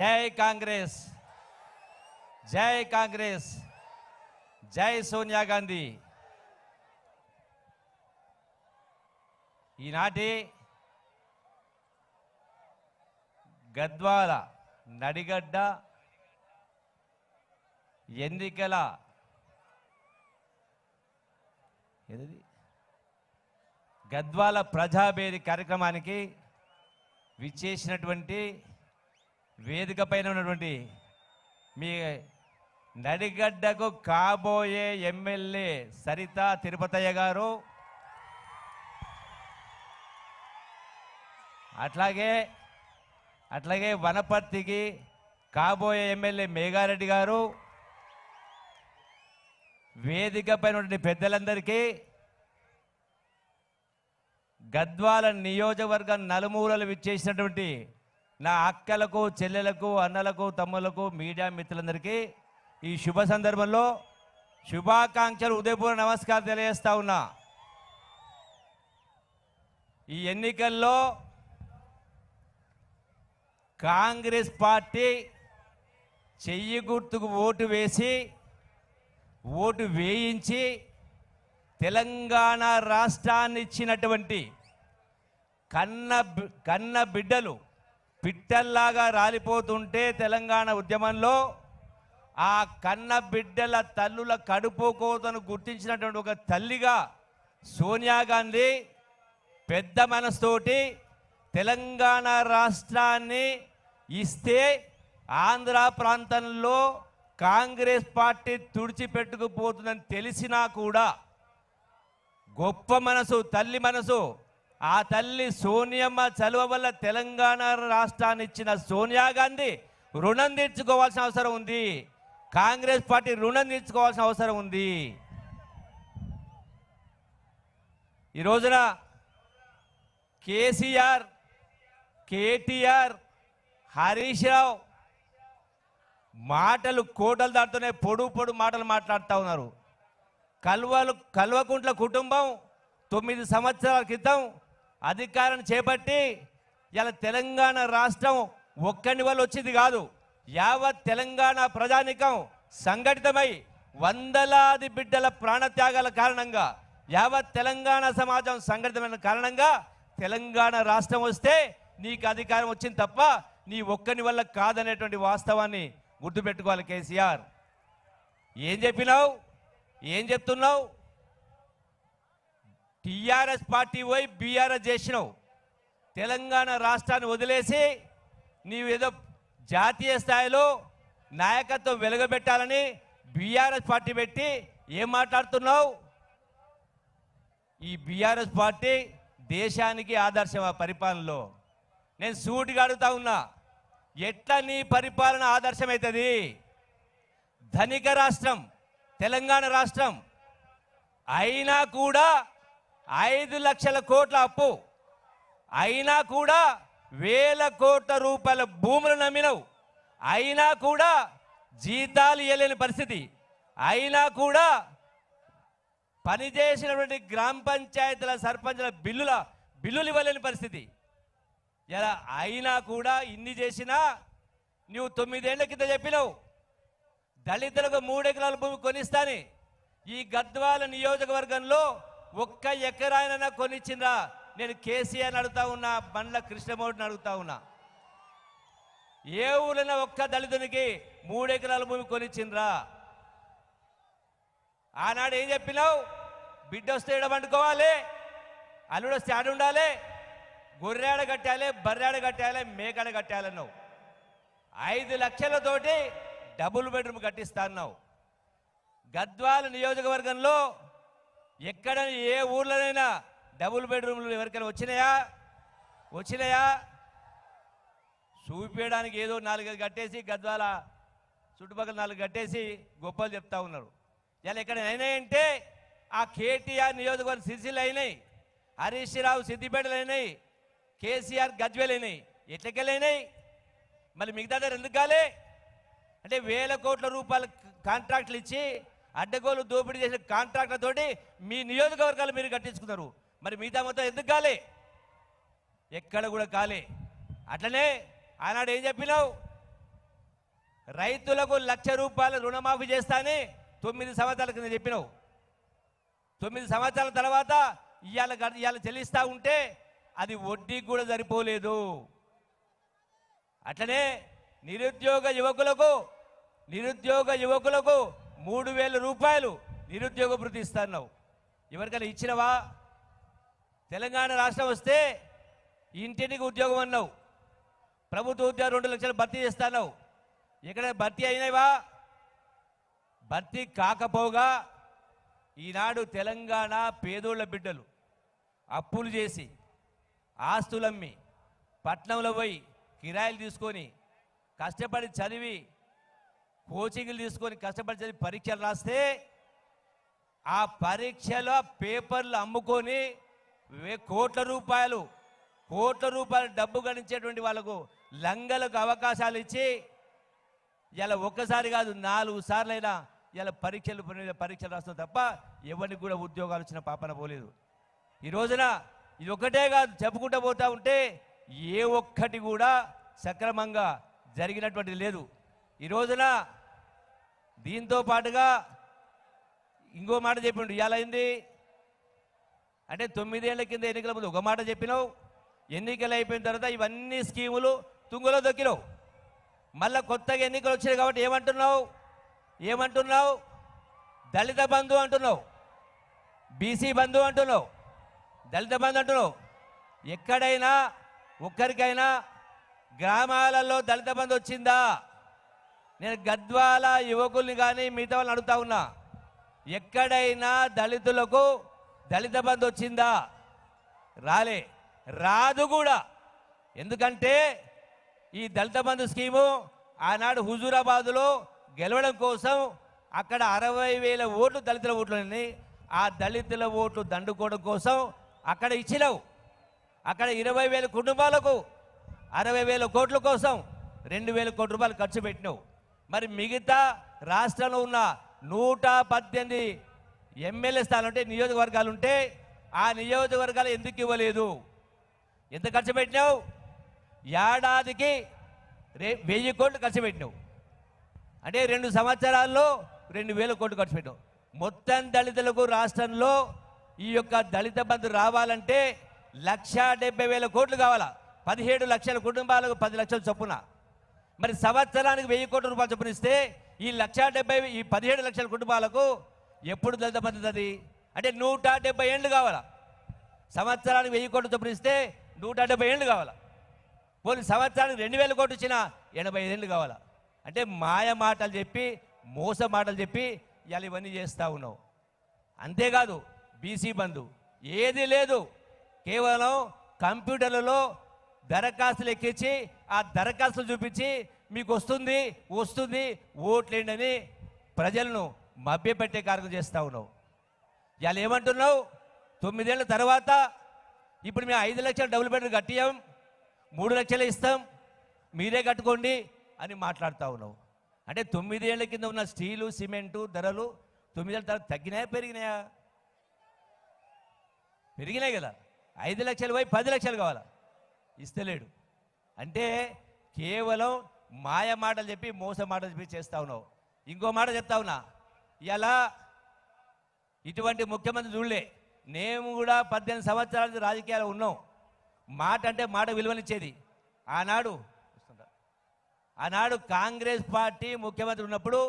జై కాంగ్రెస్, జై కాంగ్రెస్, జై సోనియా గాంధీ. ఈనాటి గద్వాల నడిగడ్డ ఎన్నికల గద్వాల ప్రజాభేది కార్యక్రమానికి విచ్చేసినటువంటి వేదిక పైన ఉన్నటువంటి మీ నడిగడ్డకు కాబోయే ఎమ్మెల్యే సరితా తిరుపతయ్య గారు, అట్లాగే వనపర్తికి కాబోయే ఎమ్మెల్యే మేఘారెడ్డి గారు, వేదిక పైన ఉన్నటువంటి పెద్దలందరికీ, గద్వాల నియోజకవర్గం నలుమూలలు విచ్చేసినటువంటి నా అక్కలకు, చెల్లెలకు, అన్నలకు, తమ్ములకు, మీడియా మిత్రులందరికీ ఈ శుభ సందర్భంలో శుభాకాంక్షలు, ఉదయపూర్వ నమస్కారం తెలియజేస్తా ఉన్నా. ఈ ఎన్నికల్లో కాంగ్రెస్ పార్టీ చెయ్యి గుర్తుకు ఓటు వేసి, ఓటు వేయించి తెలంగాణ రాష్ట్రాన్ని ఇచ్చినటువంటి కన్న బిడ్డలు పిట్టల్లాగా రాలిపోతుంటే తెలంగాణ ఉద్యమంలో ఆ కన్న బిడ్డల తల్లుల కడుపు కోతను గుర్తించినటువంటి ఒక తల్లిగా సోనియా గాంధీ పెద్ద మనసుతోటి తెలంగాణ రాష్ట్రాన్ని ఇస్తే ఆంధ్ర ప్రాంతంలో కాంగ్రెస్ పార్టీ తుడిచిపెట్టుకుపోతుందని తెలిసినా కూడా గొప్ప మనసు, తల్లి మనసు, ఆ తల్లి సోనియమ్మ చలువ వల్ల తెలంగాణ రాష్ట్రాన్ని ఇచ్చిన సోనియా గాంధీ రుణం తీర్చుకోవాల్సిన అవసరం ఉంది. కాంగ్రెస్ పార్టీ రుణం తీర్చుకోవాల్సిన అవసరం ఉంది. ఈ రోజున కేసీఆర్, కేటీఆర్, హరీష్ రావు మాటలు కోటలు దాటుతూనే పొడు మాటలు మాట్లాడుతూ ఉన్నారు. కల్వకుంట్ల కుటుంబం 9 సంవత్సరాల క్రితం అధికారాన్ని చేపట్టి ఇలా తెలంగాణ రాష్ట్రం ఒక్కని వల్ల వచ్చింది కాదు, యావత్ తెలంగాణ ప్రజానికం సంఘటితమై వందలాది బిడ్డల ప్రాణత్యాగాల కారణంగా, యావత్ తెలంగాణ సమాజం సంఘటితమైన కారణంగా తెలంగాణ రాష్ట్రం వస్తే నీకు అధికారం వచ్చింది తప్ప నీ ఒక్కని వల్ల కాదనేటువంటి వాస్తవాన్ని గుర్తుపెట్టుకోవాలి. కేసీఆర్ ఏం చెప్పినావు, ఏం చెప్తున్నావు? టీఆర్ఎస్ పార్టీ పోయి బీఆర్ఎస్ చేసినావు. తెలంగాణ రాష్ట్రాన్ని వదిలేసి నీవేదో జాతీయ స్థాయిలో నాయకత్వం వెలుగబెట్టాలని బీఆర్ఎస్ పార్టీ పెట్టి ఏం మాట్లాడుతున్నావు? ఈ బీఆర్ఎస్ పార్టీ దేశానికి ఆదర్శం. ఆ పరిపాలనలో నేను సూటిగా అడుగుతా ఉన్నా, ఎట్లా నీ పరిపాలన ఆదర్శమవుతుంది? ధనిక రాష్ట్రం తెలంగాణ రాష్ట్రం అయినా కూడా 5 లక్షల కోట్ల అప్పు, అయినా కూడా వేల కోట్ల రూపాయల భూములు నమ్మినవు, అయినా కూడా జీతాలు ఇవ్వలేని పరిస్థితి, అయినా కూడా పనిచేసినటువంటి గ్రామ పంచాయతీల సర్పంచుల బిల్లులు ఇవ్వలేని పరిస్థితి. ఇలా అయినా కూడా ఇన్ని చేసినా నువ్వు 9 ఏళ్ల కింద చెప్పినావు దళితులకు 3 ఎకరాల భూమి కొనిస్తాని. ఈ గద్వాల నియోజకవర్గంలో 1 ఎకరానైనా కొనిచ్చిందా? నేను కేసీఆర్ని అడుగుతా ఉన్నా, బండ్ల కృష్ణమూర్తిని అడుగుతా ఉన్నా. ఏ ఊరైనా ఒక్క దళితునికి 3 ఎకరాల భూమి కొనిచ్చిండ్రా? ఆనాడు ఏం చెప్పినావు? బిడ్డ వస్తే ఈడ పండుకోవాలి, అల్లుడు వస్తే ఆడ ఉండాలి, గొర్రెడ కట్టాలి, బర్రెడ కట్టాలి, మేకడ కట్టాలన్నావు. 5 లక్షలతోటి డబుల్ బెడ్రూమ్ కట్టిస్తా అన్నావు. గద్వాల నియోజకవర్గంలో ఎక్కడ ఏ ఊర్లోనైనా డబుల్ బెడ్రూమ్లు ఎవరికైనా వచ్చినాయా? చూపించడానికి ఏదో 4 కట్టేసి గద్వాల చుట్టుపక్కల 4 కట్టేసి గొప్పలు చెప్తా ఉన్నారు. ఇలా ఎక్కడ అయినాయంటే ఆ కేటీఆర్ నియోజకవర్గం సిరిసిల్ల అయినాయి, హరీష్ రావు సిద్దిపేటలు అయినాయి, కేసీఆర్ గజ్వేల్ అయినాయి. ఎట్లకెళ్ళైనాయి? మళ్ళీ మిగతా దగ్గర ఎందుకు కాలే? అంటే వేల కోట్ల రూపాయల కాంట్రాక్టులు ఇచ్చి అడ్డగోలు దోపిడీ చేసిన కాంట్రాక్టులతోటి మీ నియోజకవర్గాలు మీరు కట్టించుకున్నారు. మరి మిగతా మొత్తం ఎందుకు కాలే? ఎక్కడ కూడా కాలే. అట్లనే ఆనాడు ఏం చెప్పినావు? రైతులకు ₹1,00,000 రుణమాఫీ చేస్తానని 9 సంవత్సరాల కింద చెప్పినావు. 9 సంవత్సరాల తర్వాత ఇవాళ చెల్లిస్తూ ఉంటే అది వడ్డీకి కూడా సరిపోలేదు. అట్లనే నిరుద్యోగ యువకులకు ₹3,000 నిరుద్యోగ భృతి ఇస్తున్నావు. ఎవరికైనా ఇచ్చినవా? తెలంగాణ రాష్ట్రం వస్తే ఇంటింటికి ఉద్యోగం అన్నావు. ప్రభుత్వ ఉద్యోగం 2 లక్షలు భర్తీ చేస్తున్నావు. ఎక్కడ భర్తీ అయినవా? భర్తీ కాకపోగా ఈనాడు తెలంగాణ పేదోళ్ళ బిడ్డలు అప్పులు చేసి ఆస్తులమ్మి పట్నంలో పోయి కిరాయిలు తీసుకొని కష్టపడి చదివి కోచింగ్లు తీసుకొని కష్టపడి చదివి పరీక్షలు రాస్తే ఆ పరీక్షల పేపర్లు అమ్ముకొని కోట్ల రూపాయలు డబ్బు గణించేటువంటి వాళ్ళకు లంగలకు అవకాశాలు ఇచ్చి ఇలా ఒక్కసారి కాదు 4 సార్లైనా ఇలా పరీక్షలు రాస్తాం తప్ప ఎవరికి కూడా ఉద్యోగాలు వచ్చిన పాపన పోలేదు. ఈ రోజున ఇది ఒక్కటే కాదు, చెప్పుకుంటూ పోతా ఉంటే ఏ ఒక్కటి కూడా సక్రమంగా జరిగినటువంటి లేదు. ఈ రోజున దీంతో పాటుగా ఇంకో మాట చెప్పిండు. ఇవాళ అయింది అంటే 9 ఏళ్ల కింద ఎన్నికల ముందు ఒక మాట చెప్పినావు, ఎన్నికలు అయిపోయిన తర్వాత ఇవన్నీ స్కీములు తుంగలో దొక్కినావు. మళ్ళీ కొత్తగా ఎన్నికలు వచ్చాయి కాబట్టి ఏమంటున్నావు? దళిత బంధు అంటున్నావు, బీసీ బంధు అంటున్నావు, దళిత బంధు అంటున్నావు. ఎక్కడైనా ఒక్కరికైనా గ్రామాలలో దళిత బంధు వచ్చిందా? నేను గద్వాల యువకుల్ని కానీ మిగతా వాళ్ళని అడుగుతా ఉన్నా, ఎక్కడైనా దళితులకు దళిత బంధు వచ్చిందా? రాదు కూడా. ఎందుకంటే ఈ దళిత బంధు స్కీము ఆనాడు హుజూరాబాదులో గెలవడం కోసం అక్కడ 60,000 ఓట్లు దళితుల ఓట్లని ఆ దళితుల ఓట్లు దండుకోవడం కోసం అక్కడ ఇచ్చినావు. అక్కడ 20,000 కుటుంబాలకు 60,000 కోట్ల కోసం 2,000 కోట్ల రూపాయలు ఖర్చు పెట్టినావు. మరి మిగతా రాష్ట్రంలో ఉన్న 118 ఎమ్మెల్యే స్థానాలు ఉంటే నియోజకవర్గాలు ఉంటే ఆ నియోజకవర్గాలు ఎందుకు ఇవ్వలేదు? ఎంత ఖర్చు పెట్టినావు? ఏడాదికి 1,000 కోట్లు ఖర్చు పెట్టినావు. అంటే 2 సంవత్సరాల్లో 2,000 కోట్లు ఖర్చు పెట్టావు. మొత్తం దళితులకు రాష్ట్రంలో ఈ యొక్క దళిత బంధు రావాలంటే 1,70,000 కోట్లు కావాలా? 17 లక్షల కుటుంబాలకు 10 లక్షల చొప్పున. మరి సంవత్సరానికి 1,000 కోట్ల రూపాయలు చొప్పున ఇస్తే ఈ 17 లక్షల కుటుంబాలకు ఎప్పుడు దళిత బంధు అది? అంటే 170 ఏళ్ళు కావాలా? సంవత్సరానికి 1,000 కోట్ల చొప్పున ఇస్తే 170 ఏళ్ళు కావాలా? పోనీ సంవత్సరానికి 2,000 కోట్లు ఇచ్చినా 85 ఏళ్ళు కావాలా? అంటే మాయ మాటలు చెప్పి మోస మాటలు చెప్పి ఇవాళ ఇవన్నీ చేస్తూ ఉన్నావు. అంతేకాదు బీసీ బంధు ఏది లేదు, కేవలం కంప్యూటర్లలో దరఖాస్తులు ఎక్కించి ఆ దరఖాస్తులు చూపించి మీకు వస్తుంది ఓట్లేండి అని ప్రజలను మభ్యపెట్టే కార్యక్రమం చేస్తూ ఉన్నావు. ఇవాళ ఏమంటున్నావు? 9 ఏళ్ళ తర్వాత ఇప్పుడు మేము 5 లక్షలు డబుల్ బెడ్రూమ్ కట్టియాం, 3 లక్షలు ఇస్తాం, మీరే కట్టుకోండి అని మాట్లాడుతూ ఉన్నావు. అంటే 9 ఏళ్ల కింద ఉన్న స్టీలు సిమెంటు ధరలు 9 ఏళ్ళ తర్వాత తగ్గినాయా పెరిగినాయా? పెరిగినాయి కదా. 5 లక్షలు పోయి 10 లక్షలు కావాలా? ఇస్తలేడు. అంటే కేవలం మాయ మాటలు చెప్పి మోస మాటలు చెప్పి చేస్తా ఉన్నావు. ఇంకో మాట చెప్తా ఉన్నా, ఇలా ఇటువంటి ముఖ్యమంత్రి చూడలే. మేము కూడా 18 సంవత్సరాల రాజకీయాలు ఉన్నాం. మాట అంటే మాట విలువనిచ్చేది. ఆనాడు కాంగ్రెస్ పార్టీ ముఖ్యమంత్రి ఉన్నప్పుడు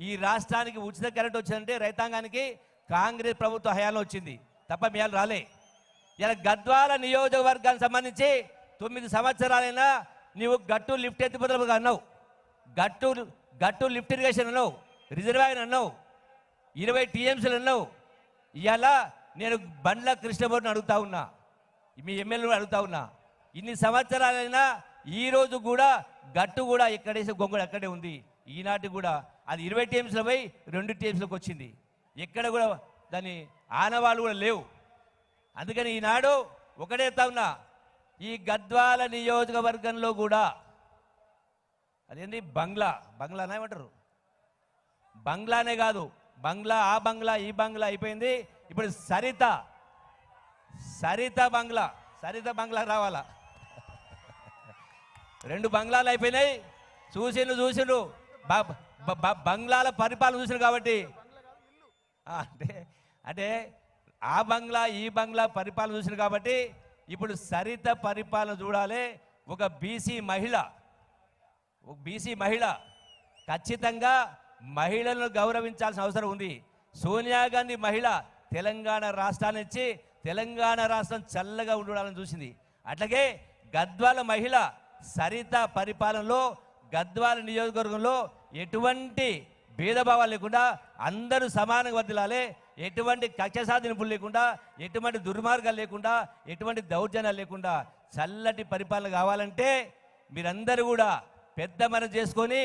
ఈ రాష్ట్రానికి ఉచిత కరెంట్ వచ్చిందంటే రైతాంగానికి కాంగ్రెస్ ప్రభుత్వ హయాంలో వచ్చింది తప్ప మేలు రాలే. ఇలా గద్వాల నియోజకవర్గానికి సంబంధించి 9 సంవత్సరాలైనా నీవు గట్టు లిఫ్ట్ ఎత్తిపోతలు అన్నావు, గట్టు లిఫ్ట్ ఇరిగేషన్ అన్నావు, రిజర్వాయర్ అన్నావు, 20 టీఎంసీలు అన్నావు. ఇవాళ నేను బండ్ల కృష్ణమూర్తిని అడుగుతా ఉన్నా, మీ ఎమ్మెల్యేలు అడుగుతా ఉన్నా, ఇన్ని సంవత్సరాలైనా ఈరోజు కూడా గట్టు కూడా ఎక్కడేసే గొంగుడు అక్కడే ఉంది. ఈనాటి కూడా అది 20 టీఎంసీలు పోయి 2 టీఎంసీలకు వచ్చింది. ఎక్కడ కూడా దాని ఆనవాళ్ళు కూడా లేవు. అందుకని ఈనాడు ఒకటే చెప్తా ఉన్నా, ఈ గద్వాల నియోజకవర్గంలో కూడా అదేంటి బంగ్లానే ఏమంటారు, బంగ్లానే కాదు, బంగ్లా ఆ బంగ్లా ఈ బంగ్లా అయిపోయింది. ఇప్పుడు సరిత బంగ్లా రావాలా? 2 బంగ్లాలు అయిపోయినాయి. చూసిండు బంగ్లాల పరిపాలన చూసారు కాబట్టి అంటే అంటే ఆ బంగ్లా ఈ బంగ్లా పరిపాలన చూసారు కాబట్టి ఇప్పుడు సరిత పరిపాలన చూడాలి. ఒక బీసీ మహిళ ఖచ్చితంగా మహిళలను గౌరవించాల్సిన అవసరం ఉంది. సోనియా గాంధీ మహిళ తెలంగాణ రాష్ట్రాన్ని ఇచ్చి తెలంగాణ రాష్ట్రం చల్లగా ఉండాలని చూసింది. అట్లాగే గద్వాల మహిళ సరిత పరిపాలనలో గద్వాల నియోజకవర్గంలో ఎటువంటి భేదభావాలు లేకుండా అందరూ సమానంగా వర్దిలాలి. ఎటువంటి కక్ష సాధింపులు లేకుండా, ఎటువంటి దుర్మార్గాలు లేకుండా, ఎటువంటి దౌర్జన్యాలు లేకుండా చల్లటి పరిపాలన కావాలంటే మీరందరూ కూడా పెద్ద మనసు చేసుకొని